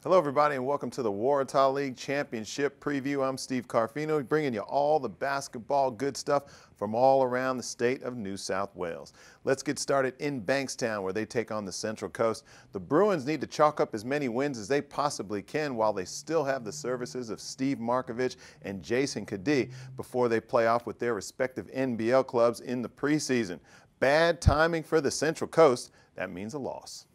Hello everybody and welcome to the Waratah League Championship Preview. I'm Steve Carfino, bringing you all the basketball good stuff from all around the state of New South Wales. Let's get started in Bankstown where they take on the Central Coast. The Bruins need to chalk up as many wins as they possibly can while they still have the services of Steve Markovich and Jason Kadee before they play off with their respective NBL clubs in the preseason. Bad timing for the Central Coast. That means a loss.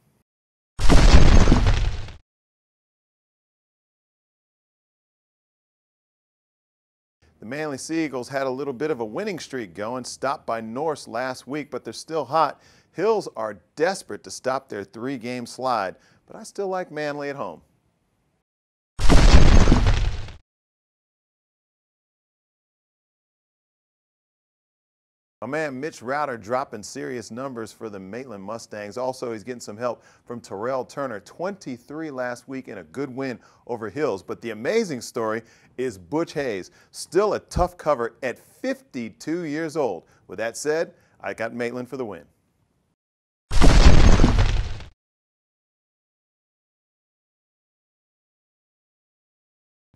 The Manly Sea Eagles had a little bit of a winning streak going, stopped by Norse last week, but they're still hot. Hills are desperate to stop their three-game slide, but I still like Manly at home. My man Mitch Router dropping serious numbers for the Maitland Mustangs. Also, he's getting some help from Terrell Turner. 23 last week in a good win over Hills. But the amazing story is Butch Hayes. Still a tough cover at 52 years old. With that said, I got Maitland for the win.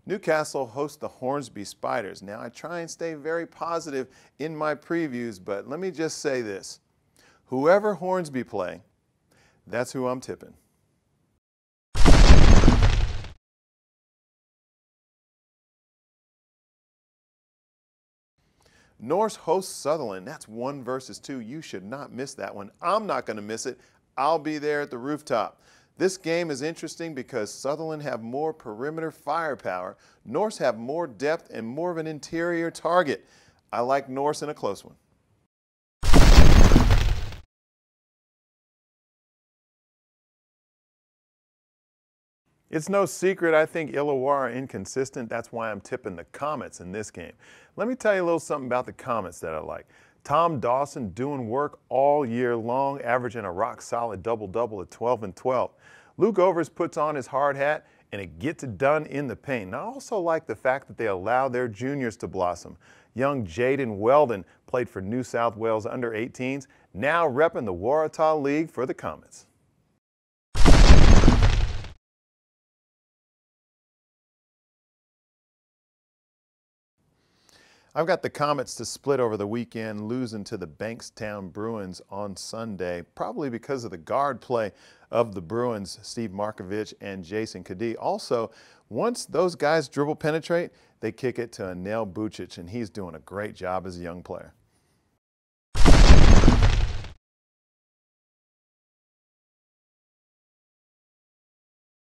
Newcastle hosts the Hornsby Spiders. Now, I try and stay very positive in my previews, but let me just say this. Whoever Hornsby play, that's who I'm tipping. Norse hosts Sutherland. That's 1 versus 2. You should not miss that one. I'm not going to miss it. I'll be there at the rooftop. This game is interesting because Sutherland have more perimeter firepower. Norse have more depth and more of an interior target. I like Norse in a close one. It's no secret I think Illawarra are inconsistent. That's why I'm tipping the Comets in this game. Let me tell you a little something about the Comets that I like. Tom Dawson doing work all year long, averaging a rock-solid double-double at 12 and 12. Luke Overs puts on his hard hat, and it gets it done in the paint. And I also like the fact that they allow their juniors to blossom. Young Jaden Weldon played for New South Wales under-18s, now repping the Waratah League for the Comets. I've got the Comets to split over the weekend, losing to the Bankstown Bruins on Sunday, probably because of the guard play of the Bruins, Steve Markovich and Jason Kadee. Also, once those guys dribble penetrate, they kick it to Anel Bucic, and he's doing a great job as a young player.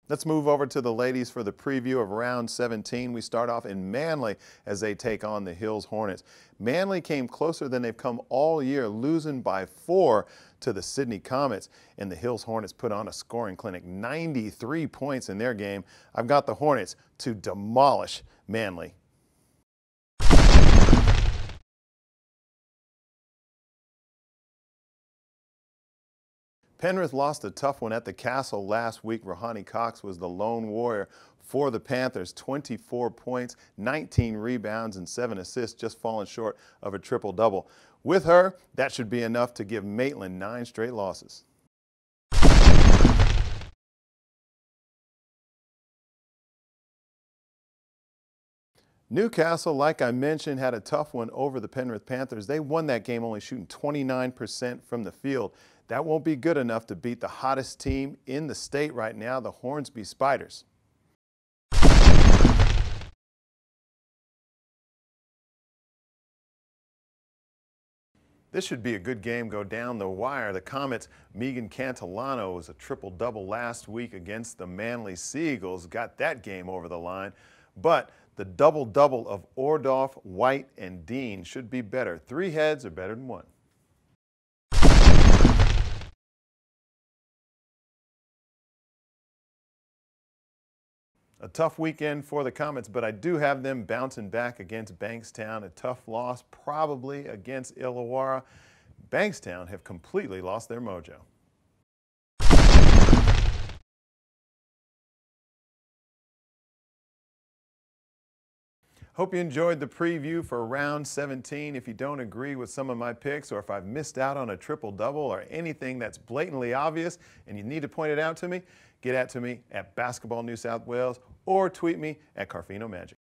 Let's move over to the ladies for the preview of round 17. We start off in Manly as they take on the Hills Hornets. Manly came closer than they've come all year, losing by 4 to the Sydney Comets. And the Hills Hornets put on a scoring clinic, 93 points in their game. I've got the Hornets to demolish Manly. Penrith lost a tough one at the Castle last week. Rouhani Cox was the lone warrior for the Panthers. 24 points, 19 rebounds, and 7 assists, just falling short of a triple-double. With her, that should be enough to give Maitland 9 straight losses. Newcastle, like I mentioned, had a tough one over the Penrith Panthers. They won that game only shooting 29% from the field. That won't be good enough to beat the hottest team in the state right now, the Hornsby Spiders. This should be a good game, go down the wire. The Comets, Megan Cantillano was a triple-double last week against the Manly Sea Eagles, got that game over the line. But the double-double of Ordorf, White, and Dean should be better. 3 heads are better than 1. A tough weekend for the Comets, but I do have them bouncing back against Bankstown. A tough loss probably against Illawarra. Bankstown have completely lost their mojo. Hope you enjoyed the preview for round 17. If you don't agree with some of my picks, or if I've missed out on a triple-double or anything that's blatantly obvious and you need to point it out to me, get at to me at Basketball New South Wales or tweet me at Carfino Magic.